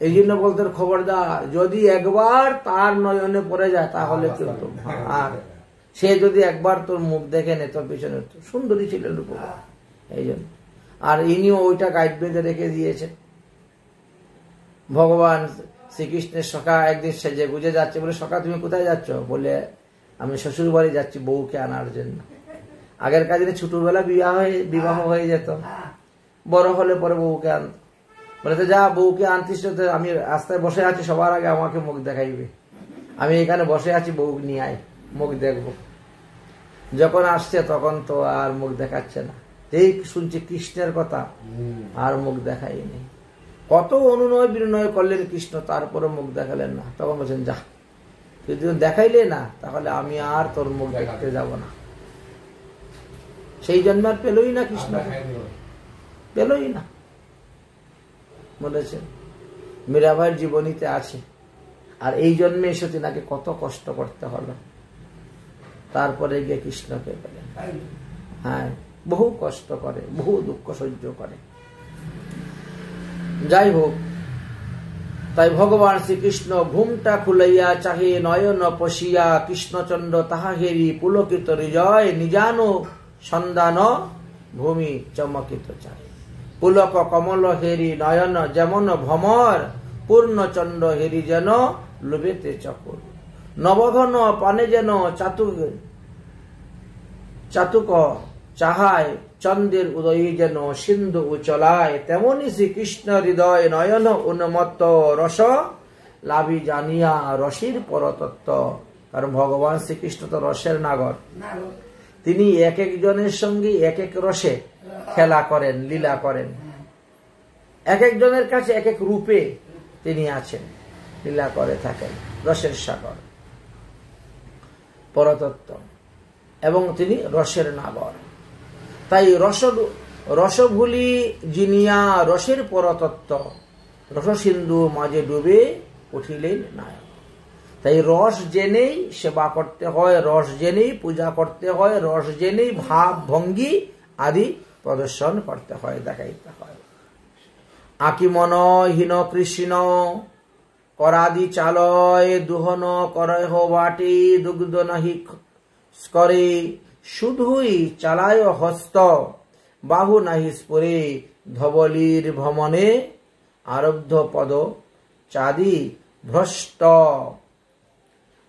এই জন্য বলতেন, খবরদার যদি একবার তার নয়নে পড়ে যায় তাহলে কিন্তু, আর সে যদি একবার তোর মুখ দেখে নে, তোর পিছনে সুন্দরী ছিলেন রূপবা, এই জন্য। আর ইনিও ওইটা গাইড বেঁধে রেখে দিয়েছেন। ভগবান শ্রীকৃষ্ণের সখা একদিন সেজে গুজে যাচ্ছে, বলে সখা তুমি কোথায় যাচ্ছ? বলে আমি শ্বশুর বাড়ি যাচ্ছি বউকে আনার জন্য। আগেরকার দিনে ছোটবেলা বিবাহ হয়ে যেত, বড় হলে পরে বউকে আনত। বলে তো যা, বউকে আনতিস, আমি রাস্তায় বসে আছি, সবার আগে আমাকে মুখ দেখাইবে। আমি এখানে বসে আছি, বউ নিয়ে আয়, মুখ দেখবো। যখন আসছে তখন তো আর মুখ দেখাচ্ছে না। এই শুনছি কৃষ্ণের কথা, আর মুখ দেখাইনি। কত অনুনয় বিনয় করলেন কৃষ্ণ, তারপরে মুখ দেখালেন না। তখন বলছেন, যা, যদি দেখাইলে না তাহলে আমি আর তোর মুখ দেখতে যাব না। সেই জন্ম আর পেলই না, কৃষ্ণ পেলই না। বলেছেন মীরাবাইয়ের জীবনীতে আছে। আর এই জন্মে এসে তিনাকে কত কষ্ট করতে হলো, তারপরে গিয়ে কৃষ্ণকে পেলেন। হ্যাঁ, বহু কষ্ট করে, বহু দুঃখ সহ্য করে। যাই হোক, তাই ভগবান শ্রীকৃষ্ণ ঘুমটা খুলাইয়া চাহে নয়ন পশিয়া। কৃষ্ণচন্দ্র তাহা হেরি পুলকিত হৃদয় নিজানো সন্ধান ভূমি চমকিত চাহে। পুলক কমল হেরি নয়ন যেমন ভ্রমর, পূর্ণচন্দ্র হেরি যেন লোভেতে চকর। নবঘন পানে যেন চাতুক চাহায়, চন্দ্রের উদয় যেন সিন্ধু উচলায়। তেমনি শ্রীকৃষ্ণ হৃদয় নয়ন উন্মত্ত, রস লাভি জানিয়া রসির পরতত্ত্ব। কারণ ভগবান শ্রীকৃষ্ণ তো রসের নাগর। তিনি এক একজনের সঙ্গে এক এক রসে খেলা করেন, লীলা করেন। এক একজনের কাছে এক এক রূপে তিনি আছেন, লীলা করে থাকেন। রসের সাগর, পরতত্ত্ব, এবং তিনি রসের নাগর। তাই রসভুলি জিনিয়া রসের পরতত্ত্ব, রসসিন্ধু মাঝে ডুবে উঠিলেন নায়ক। তাই রস জেনেই সেবা করতে হয়, রস জেনেই পূজা করতে হয়, রস জেনেই ভাব ভঙ্গি আদি প্রদর্শন করতে হয়, দেখাইতে হয়। আকিমন হীন কৃষ্ণ করাদি চালয়, দুহন করহ বাটি দুগ্ধ নাহি করে। শুধুই চালায় হস্ত, বাহু নাহি স্পরে। ধবলির ভ্রমণে আরব্ধ পদ চাঁদি ভ্রষ্ট।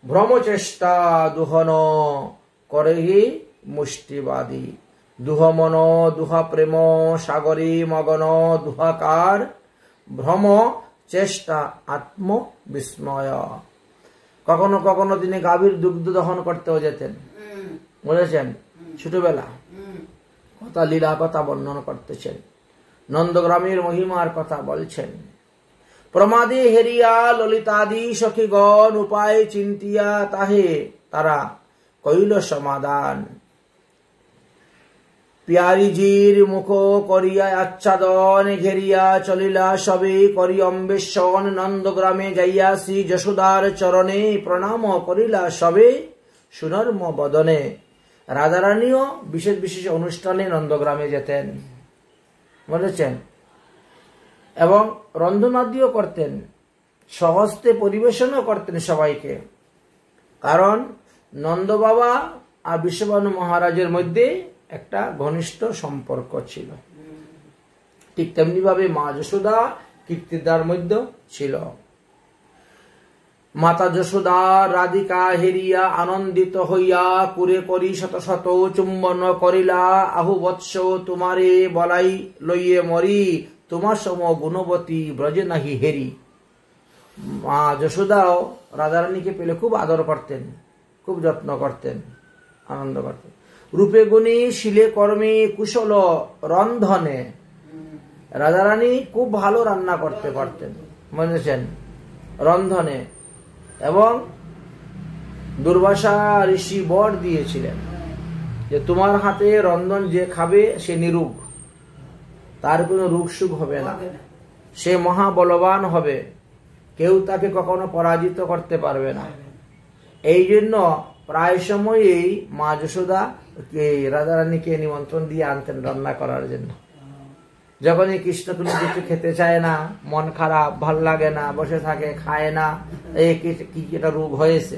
ভ্রমচেষ্টা দুহন করেহি মুষ্টিবাদী। দুহমন দুহা প্রেম সাগরী মগন দুহাকার। ভ্রম চেষ্টা আত্ম বিস্ময়। কখনো কখনো তিনি গাভীর দুগ্ধ দহন করতেও যেতেন, বুঝেছেন, ছোটবেলা। কথা লীলা কথা বর্ণন করতেছেন, নন্দগ্রামের মহিমার কথা বলছেন। প্রমাদে হেরিয়া ললিতাদি সখীগণ উপায় চিন্তিয়া তাহে তারা কইল সমাধান। পিয়ারিজির মুখ করিয়া আচ্ছাদন ঘেরিয়া চলিলা সবে করি অম্বেষণ। নন্দগ্রামে যাইয়া শ্রী যশোদার চরণে প্রণাম করিলা সবে সুনর্ম বদনে। রাধারানীও বিশেষ বিশেষ অনুষ্ঠানে নন্দগ্রামে যেতেন, বলেছেন, এবং রন্ধনাদিও করতেন, সহস্তে পরিবেশনও করতেন সবাইকে। কারণ নন্দ বাবা আর বিশ্ববানু মহারাজের মধ্যে একটা ঘনিষ্ঠ সম্পর্ক ছিল। ঠিক তেমনি ভাবে মা যশোদা কীর্তিদার মধ্যে ছিল। মাতা যশোদা রাধিকা হেরিয়া আনন্দিত হইয়া কুরে করি শত শত চুম্বন করিলা। আহু বৎস তোমারে বলাই লইয়ে মরি, তোমার সম গুণবতী ব্রজে নাহি হেরি। মা যশোদাও রাধারানীকে পেলে খুব আদর করতেন, খুব যত্ন করতেন, আনন্দ করতেন। রূপে গুণী শিলে কর্মে কুশল রন্ধনে। রাধারানী খুব ভালো রান্না করতে পারতেন, বুঝেছেন, রন্ধনে। এবং দুর্বাসা ঋষি বর দিয়েছিলেন যে তোমার হাতে রন্ধন যে খাবে সে নিরোগ, তার কোনো রোগ সুখ হবে না, সে মহাবলবান হবে, কেউ তাকে কখনো পরাজিত করতে পারবে না। এই জন্য প্রায় সময়ই মা যশোদা রাধারানীকে নিমন্ত্রণ দিয়ে আনতেন রান্না করার জন্য। যখনই কৃষ্ণ কোনো কিছু খেতে চায় না, মন খারাপ, ভাল লাগে না, বসে থাকে, খায় না, এই কি একটা রোগ হয়েছে,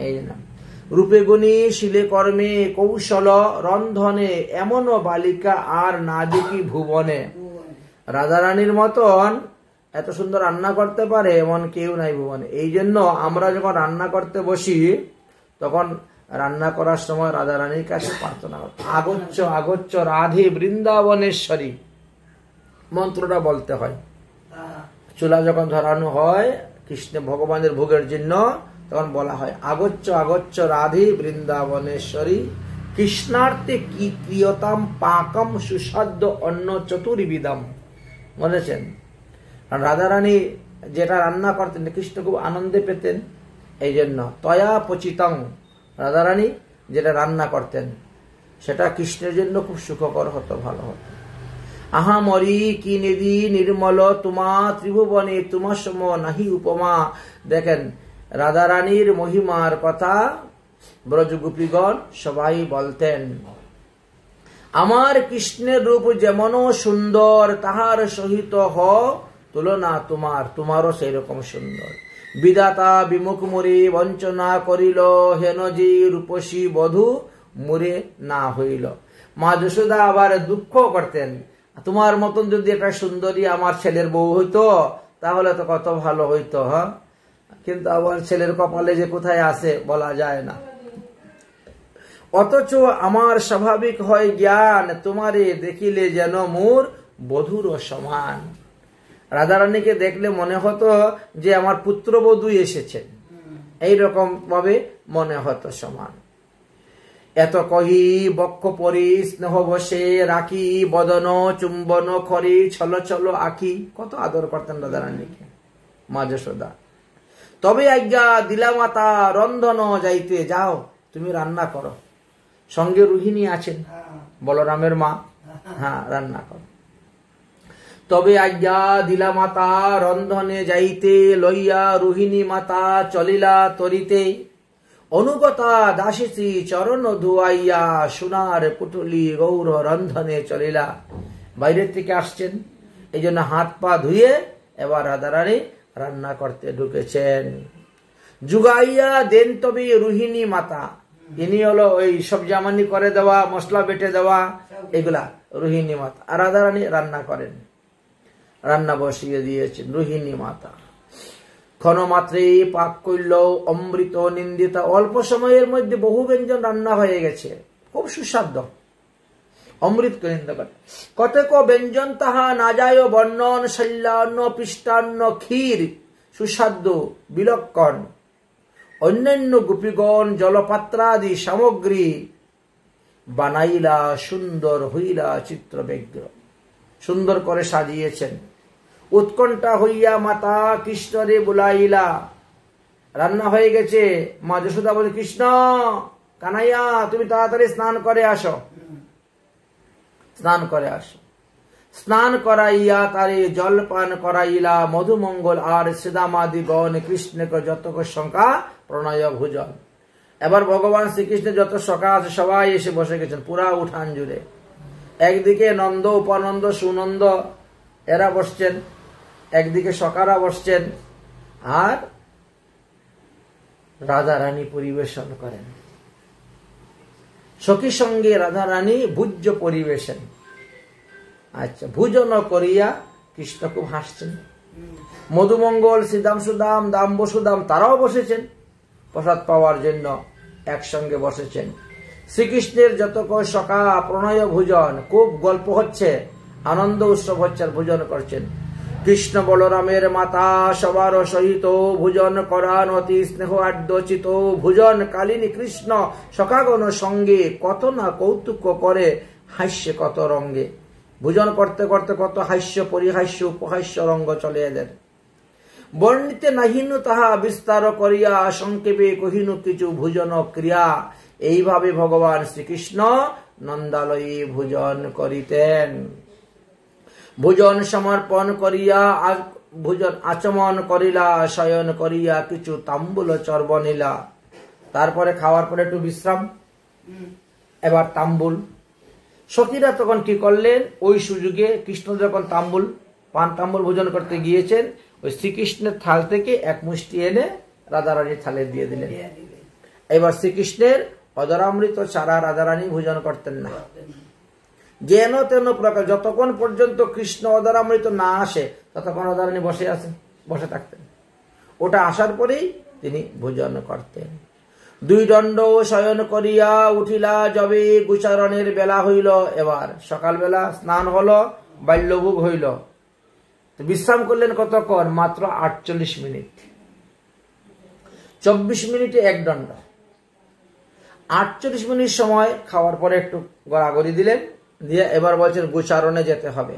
এই জন্য। রূপে গুণী শিলে কর্মে কৌশল রন্ধনে, এমন বালিকা আর না দেখি ভুবনে। রাধারানীর মতন এত সুন্দর রান্না করতে পারে এমন কেউ নাই ভুবনে। এই জন্য আমরা যখন রান্না করতে বসি তখন রান্না করার সময় রাধারানীর কাছে প্রার্থনা করতে, আগচ্ছ আগচ্ছ রাধে বৃন্দাবনেশ্বরী মন্ত্রটা বলতে হয়। চুলা যখন ধরানো হয় কৃষ্ণ ভগবানের ভোগের জন্য, তখন বলা হয় আগচ্ছ আগচ্ছ রাধে বৃন্দাবনেশ্বরী, কৃষ্ণার্থে কি ক্রিয়তাম পাকম সুসাধ্য অন্ন চতুর্বিধম। বলেছেন, রাধারানী যেটা রান্না করতেন কৃষ্ণ খুব আনন্দে পেতেন। এই জন্য তয়া পচিতং, রাধারানী যেটা রান্না করতেন সেটা কৃষ্ণের জন্য খুব সুখকর হতো, ভালো হতো। আহা মরি কি নিধি নির্মল তোমা, ত্রিভুবনে তোমার সম নাহি উপমা। দেখেন রাধারানীর মহিমার কথা ব্রজগোপীগণ সবাই বলতেন। আমার কৃষ্ণের রূপ যেমন সুন্দর, তাহার সহিত হ তুলনা তোমার, তোমারও সেই রকম সুন্দর। বিধাতা বিমুখ মুরে বঞ্চনা করিল, হেন যে রূপসী বধূ মুরে না হইল। মা যশোদা আবার দুঃখ করতেন, তোমার মতন যদি একটা সুন্দরী আমার ছেলের বউ হইতো তাহলে তো কত ভালো হইতো। হ্যাঁ, কিন্তু আবার ছেলের কপালে যে কোথায় আছে বলা যায় না। অথচ আমার স্বাভাবিক হয় জ্ঞান, তোমারে দেখিলে যেন মোর বধূর সমান। রাধারানীকে দেখলে মনে হতো যে আমার পুত্রবধূ এসেছেন, এইরকম ভাবে মনে হতো সমান। এত কহি বক্ষ পরি স্নেহ বসে রাখি, বদন চুম্বন খরি ছল ছল আখি। কত আদর করতেন রাধারানীকে মা যশোদা। তবে আজ্ঞা দিলা মাতা রন্ধন যাইতে, যাও তুমি রান্না করো। সঙ্গে রোহিণী আছেন, বলরামের মা, হ্যাঁ রান্না করো। তবে আজ্ঞা দিলা মাতা রন্ধনে যাইতে, লইয়া রোহিণী মাতা চলিলা তরিতে। অনুগতা দাসী চরণ ধুয়াইয়া, সোনার পুটুলি গৌর রন্ধনে চলিলা। বাইরের থেকে আসছেন, এই জন্য হাত পা ধুয়ে এবার রাধারানী রান্না করতে ঢুকেছেন। যুগাইয়া দেন তবে রোহিণী মাতা, ইনি হলো ওই সবজি আমানি করে দেওয়া, মশলা বেটে দেওয়া, এগুলা রোহিণী মাতা। আর রাধারানী রান্না করেন, রান্না বসিয়ে দিয়েছেন রোহিণী মাতা। ক্ষণমাত্রে পাক করল অমৃত নিন্দিতা। অল্প সময়ের মধ্যে বহু ব্যঞ্জন রান্না হয়ে গেছে, খুব সুস্বাদ্য, অমৃত নিন্দা করে। কতক ব্যঞ্জন তাহা না যায় বর্ণন, শল্যান্ন পৃষ্টান্ন ক্ষীর সুস্বাদ্য বিলক্ষণ। অন্যান্য গোপীগণ জলপাত্রাদি সামগ্রী বানাইলা সুন্দর হইলা চিত্রবেগ্র, সুন্দর করে সাজিয়েছেন। উৎকণ্ঠা হইয়া মাতা কৃষ্ণরে বুলাইলা, রান্না হয়ে গেছে। মা যশোদা বলে, কৃষ্ণ কানাইয়া তুমি তাড়াতাড়ি স্নান করে আসো, স্নান করে আসো। স্নান করাইয়া তারে জলপান করাইলা মধুমঙ্গল আর শ্রীদামাদিগণ কৃষ্ণকে যতক সংখ্যা প্রণয় ভোজন। এবার ভগবান শ্রীকৃষ্ণের যত সখা আছে সবাই এসে বসে গেছেন পুরা উঠান জুড়ে। একদিকে নন্দ, উপানন্দ, সুনন্দ এরা বসছেন, একদিকে সখারা বসছেন, আর রাধা রানী পরিবেশন করেন। সখী সঙ্গে রাধা রানী ভুজ্য পরিবেশন। আচ্ছা, ভোজন করিয়া কৃষ্ণ খুব হাসছেন। মধুমঙ্গল, শ্রীদাম সুদাম, দাম বসুদাম তারাও বসেছেন প্রসাদ পাওয়ার জন্য, একসঙ্গে বসেছেন। শ্রীকৃষ্ণের যত সখা প্রণয় ভোজন, খুব গল্প হচ্ছে, আনন্দ উৎসব হচ্ছে, ভোজন করছেন। কৃষ্ণ বলরামের মাতা সবার সহিত ভোজন করান অতি স্নেহ আদ্যচিত। ভোজন কালিনী কৃষ্ণ সখাগণ সঙ্গে কত না কৌতুক করে হাস্যে কত রঙ্গে। ভোজন করতে করতে কত হাস্য পরিহাস্য উপহাস্য রঙ্গ চলে এলেন। বর্ণিতে নাহিনু তাহা বিস্তার করিয়া সংক্ষেপে কহিনু কিছু ভোজন ক্রিয়া। এইভাবে ভগবান শ্রীকৃষ্ণ নন্দালয়ে ভোজন করিতেন। ভোজন সমর্পণ করিয়া ভোজন আচমন করিলা, শয়ন করিয়া কিছু তাম্বুল চর্ব নিলা। তারপরে খাওয়ার পরে একটু বিশ্রাম, এবার তাম্বুল। সখীরা তখন কি করলেন, ওই সুযোগে কৃষ্ণ যখন পান তাম্বুল ভোজন করতে গিয়েছেন, ওই শ্রীকৃষ্ণের থাল থেকে এক মুষ্টি এনে রাধারানীর থালে দিয়ে দিলেন। এবার শ্রীকৃষ্ণের অদরামৃত ছাড়া রাধারানী ভোজন করতেন না। যেন তেন প্রকার যতক্ষণ পর্যন্ত কৃষ্ণ অদরামৃত না আসে ততক্ষণ রাধারানী বসে থাকতেন। ওটা আসার পরেই তিনি ভোজন করতেন। দুই দণ্ড শয়ন করিয়া উঠিলা যবে গোচারণের বেলা হইল। এবার সকালবেলা স্নান হলো, বাল্যভোগ হইল। বিশ্রাম করলেন কতক্ষণ? মাত্র 48 মিনিট। 24 মিনিটে এক দণ্ড। 48 মিনিট সময় খাওয়ার পরে একটু গড়াগড়ি দিলেন, দিয়ে এবার বলছেন গোচারণে যেতে হবে।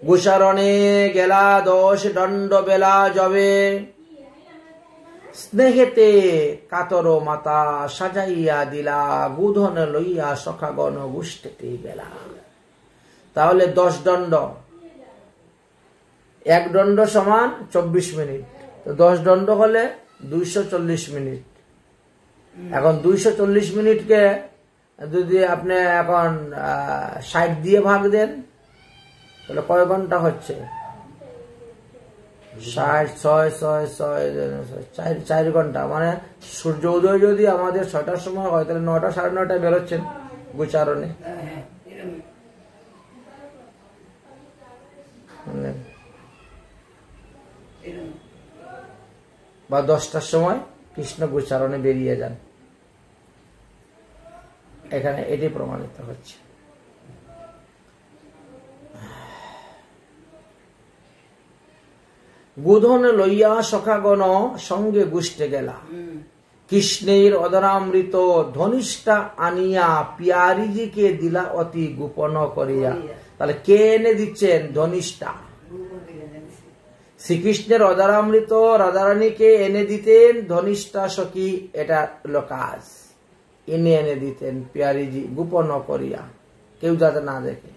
গোচারণে গেলা 10 দণ্ড বেলা যবে। স্নেহেতে কাতর মাতা সাজাইয়া দিলা, গুধন লইয়া সখাগণ গোষ্ঠীতে বেলা। তাহলে 10 দণ্ড, এক দণ্ড সমান 24 মিনিট, তো 10 দণ্ড হলে 240 মিনিট। এখন 240 মিনিটকে যদি আপনি এখন 60 দিয়ে ভাগ দেন তাহলে কয় ঘন্টা হচ্ছে? 4 ঘন্টা। মানে সূর্য উদয় যদি আমাদের 6টার সময় হয় তাহলে 9টা 9:30 বেরোচ্ছেন গোচারণে। বা 10টার সময় কৃষ্ণ গোচারণে বেরিয়ে যান। এখানে এটি প্রমাণিত হচ্ছে। গোধন লইয়া সখাগণ সঙ্গে গোষ্ঠে গেলা, কৃষ্ণের অদরামৃত ধনিষ্ঠা আনিয়া পিয়ারিজিকে দিলা অতি গোপন করিয়া। তাহলে কে এনে দিচ্ছেন? ধনিষ্ঠা। শ্রীকৃষ্ণের অদরামৃত রাধারানীকে এনে দিতেন ধনিষ্ঠা সখী, এটা হলো কাজ। এনে দিতেন পিয়ারিজি গোপন করিয়া, কেউ যাতে না দেখে।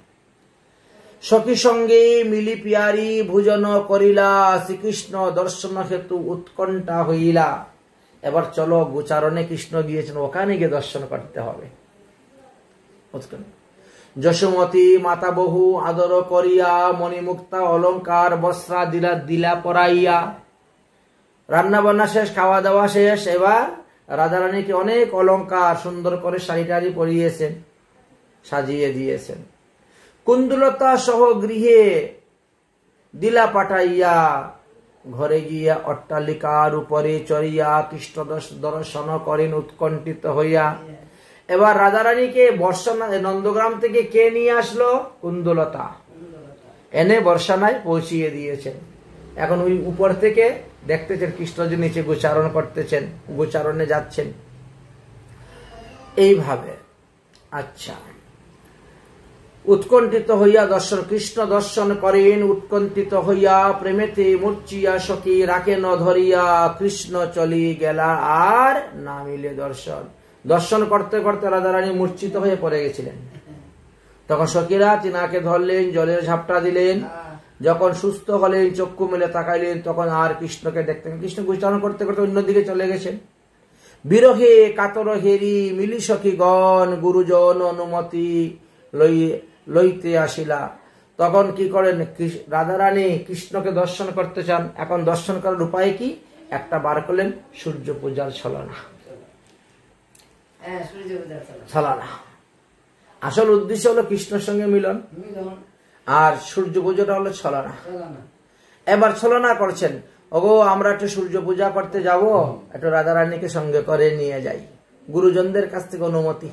সখী সঙ্গে মিলি পিয়ারি ভোজন করিলা, শ্রীকৃষ্ণ দর্শন হেতু উৎকণ্ঠা হইলা। এবার চলো গোচারণে কৃষ্ণ গিয়েছেন, ওখানে গিয়ে দর্শন করতে হবে। যশোমতী মাতা বহু আদর করিয়া, মণিমুক্তা অলঙ্কার বস্ত্রা দিলা পরাইয়া। রান্না বান্না শেষ, খাওয়া দাওয়া শেষ। এবার রাধারানীকে অনেক অলঙ্কার সুন্দর করে শাড়ি টাড়ি পরিয়েছেন, সাজিয়ে দিয়েছেন। কুন্দুলতা সহ গৃহে দিলা পাঠাইয়া, ঘরে গিয়া অট্টালিকার উপরে চড়িয়া কৃষ্ণ দর্শন করেন উৎকণ্ঠিত হইয়া। এবার রাধারানীকে নন্দগ্রাম থেকে কে নিয়ে আসলো? কুন্দুলতা এনে বর্ষানায় পৌঁছিয়ে দিয়েছেন। এখন ওই উপর থেকে দেখতেছেন কৃষ্ণজি নিচে গোচারণ করতেছেন, গোচারণে যাচ্ছেন। এইভাবে আচ্ছা, উৎকণ্ঠিত হইয়া দর্শন, কৃষ্ণ দর্শন করেন, উৎকণ্ঠিত হইয়া প্রেমেতে মূর্ছিয়া সখী রাখেন ধরিয়া, কৃষ্ণ চলি গেলা আর না মিলে দর্শন। দর্শন করতে করতে রাধারানী মূর্ছিত হয়ে পড়ে গেছিলেন। তখন সখীরা তিনাকে ধরলেন, জলের ঝাপটা দিলেন। যখন সুস্থ হলেন, চক্ষু মেলে তাকাইলেন, তখন আর কৃষ্ণকে দেখতেন। কৃষ্ণ গুষ্টান করতে করতে অন্যদিকে চলে গেছেন। বিরহে কাতর হেরি মিলি সখীগণ, গুরুজন অনুমতি লইতে আসিলা। তখন কি করেন, রাধারানী কৃষ্ণকে দর্শন করতে চান। এখন দর্শন করার উপায় কি? একটা বার করলেন, সূর্য পূজার ছলনা। ছলনা আসল উদ্দেশ্য হলো কৃষ্ণের সঙ্গে মিলন, আর সূর্য পূজাটা হলো ছলনা। এবার ছলনা করছেন, ওগো আমরা একটু সূর্য পূজা করতে যাব, একটু রাধারানীকে সঙ্গে করে নিয়ে যাই। গুরুজনদের কাছ থেকে অনুমতি।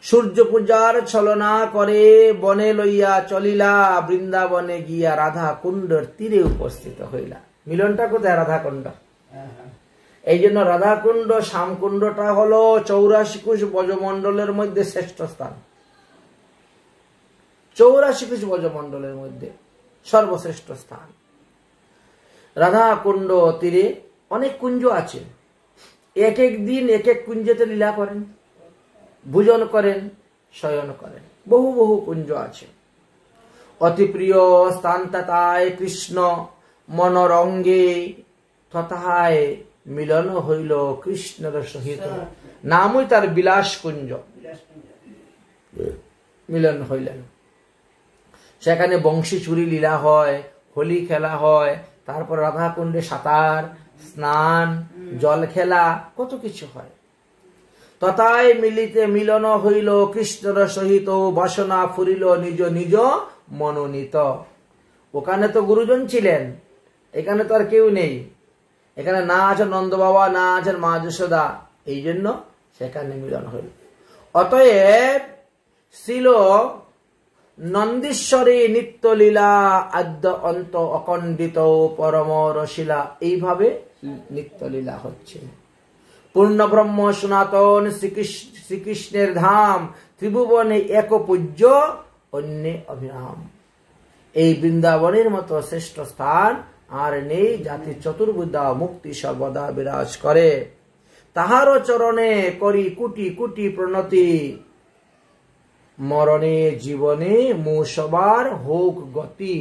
সূর্য পূজার ছলনা করে বনে লইয়া চলিলা, বৃন্দাবনে গিয়া রাধা কুণ্ডর তীরে উপস্থিত হইলা। মিলনটা কোথায়? রাধা কুণ্ড। এই জন্য রাধা কুণ্ড শ্যামকুণ্ডটা হলো 84 কোষ ব্রজমণ্ডলের মধ্যে শ্রেষ্ঠ স্থান। 84 কোষ ব্রজমণ্ডলের মধ্যে সর্বশ্রেষ্ঠ স্থান। রাধা কুণ্ড তীরে অনেক কুঞ্জ আছে। এক এক দিন এক এক কুঞ্জেতে লীলা করেন, ভোজন করেন, শয়ন করেন। বহু বহু কুঞ্জ আছে। অতি প্রিয় স্থান তাতায় কৃষ্ণ মনোরঙ্গে, তথায় মিলন হইল কৃষ্ণের সহিত। নামই তার বিলাস কুঞ্জ। মিলন হইলেন। সেখানে বংশী চুরি লীলা হয়, হোলি খেলা হয়, তারপর রাধা কুণ্ডে সাঁতার, স্নান, জল খেলা, কত কিছু হয়। তথায় মিলিতে মিলন হইল কৃষ্ণের সহিত, বাসনা ফুরিল নিজ নিজ মনোনীত। ওখানে তো গুরুজন ছিলেন, এখানে তো আর কেউ নেই। এখানে না আছেন নন্দ বাবা, না আছেন মা যশোদা, এই জন্য সেখানে মিলন হইল। অতএব ছিল নন্দীশ্বরী নিত্য লীলা, আদ্য অন্ত অখণ্ডিত পরম রসিলা। এইভাবে নিত্য লীলা হচ্ছে। পূর্ণ ব্রহ্ম সনাতন শ্রীকৃষ্ণের ধাম, ত্রিভুবনে এক পূজ্য অন্য অভিরাম। এই বৃন্দাবনের মতো শ্রেষ্ঠ স্থান আর নেই, জাতি চতুর্বুদ্ধা মুক্তি সর্বদা বিরাজ করে। তাহার চরণে করি কোটি কোটি প্রণতি, মরণে জীবনে মূসবার হোক গতি।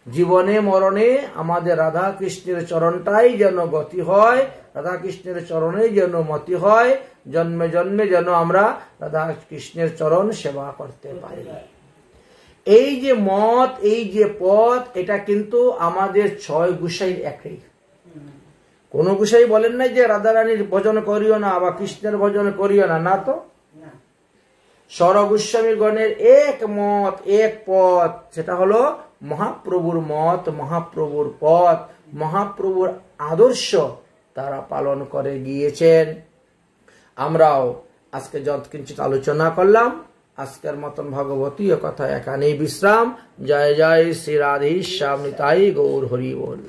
জীবনে মরণে আমাদের রাধা কৃষ্ণের চরণটাই যেন গতি হয়, রাধা কৃষ্ণের চরণে যেন মতি হয়, জন্মে জন্মে যেন আমরা রাধা কৃষ্ণের চরণ সেবা করতে পারি। এই যে মত, এই যে পথ, এটা কিন্তু আমাদের 6 গোসাইর একই। কোন গোসাই বলেন নাই যে রাধারানীর ভজন করিও না বা কৃষ্ণের ভজন করিও না, না তো। সরগোস্বামী গণের এক মত, এক পথ, সেটা হলো মহাপ্রভুর মত, মহাপ্রভুর পথ, মহাপ্রভুর আদর্শ তারা পালন করে গিয়েছেন। আমরাও আজকে যত কিঞ্চিত আলোচনা করলাম। আজকের মতন ভগবতীয় কথা এখানেই বিশ্রাম। জয় জয় শ্রী রাধেশ্যাম নিতাই গৌর হরি বল।